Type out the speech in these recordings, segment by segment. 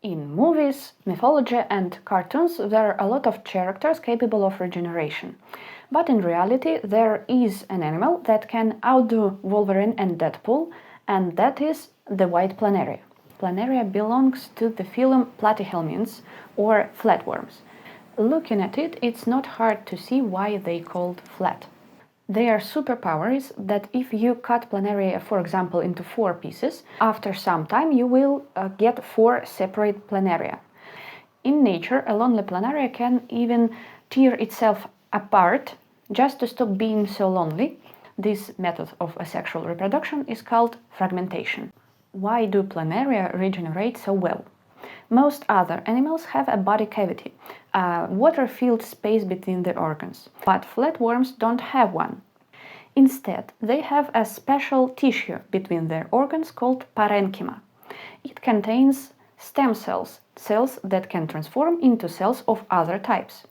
In movies, mythology and cartoons there are a lot of characters capable of regeneration. But in reality there is an animal that can outdo Wolverine and Deadpool, and that is the white planaria. Planaria belongs to the phylum Platyhelminths or flatworms. Looking at it, it's not hard to see why they called flat. Their superpower is that if you cut planaria, for example, into 4 pieces, after some time you will get 4 separate planaria. In nature, a lonely planaria can even tear itself apart just to stop being so lonely. This method of asexual reproduction is called fragmentation. Why do planaria regenerate so well? Most other animals have a body cavity, a water-filled space between the organs, but flatworms don't have one. Instead, they have a special tissue between their organs called parenchyma. It contains stem cells, cells that can transform into cells of other types.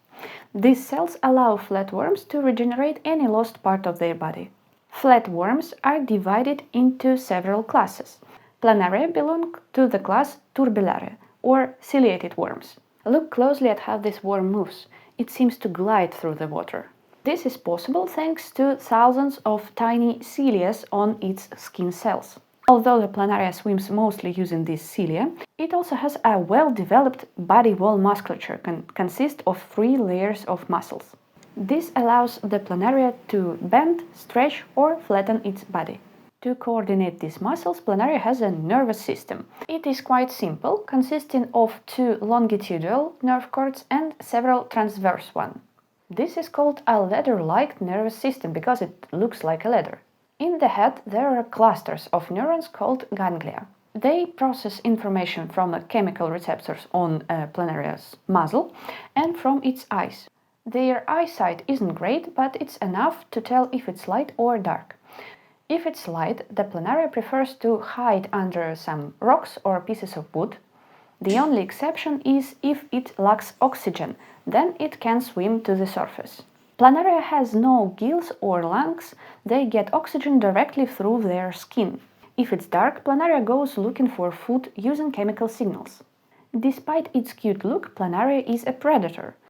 These cells allow flatworms to regenerate any lost part of their body. Flatworms are divided into several classes. Planaria belong to the class turbellaria, or ciliated worms. Look closely at how this worm moves. It seems to glide through the water. This is possible thanks to thousands of tiny cilia on its skin cells. Although the planaria swims mostly using these cilia, it also has a well-developed body wall musculature consists of 3 layers of muscles. This allows the planaria to bend, stretch or flatten its body. To coordinate these muscles, planaria has a nervous system. It is quite simple, consisting of 2 longitudinal nerve cords and several transverse ones. This is called a ladder-like nervous system because it looks like a ladder. In the head there are clusters of neurons called ganglia. They process information from the chemical receptors on planaria's muzzle and from its eyes. Their eyesight isn't great, but it's enough to tell if it's light or dark. If it's light, the planaria prefers to hide under some rocks or pieces of wood. The only exception is if it lacks oxygen, then it can swim to the surface. Planaria has no gills or lungs, they get oxygen directly through their skin. If it's dark, planaria goes looking for food using chemical signals. Despite its cute look, planaria is a predator.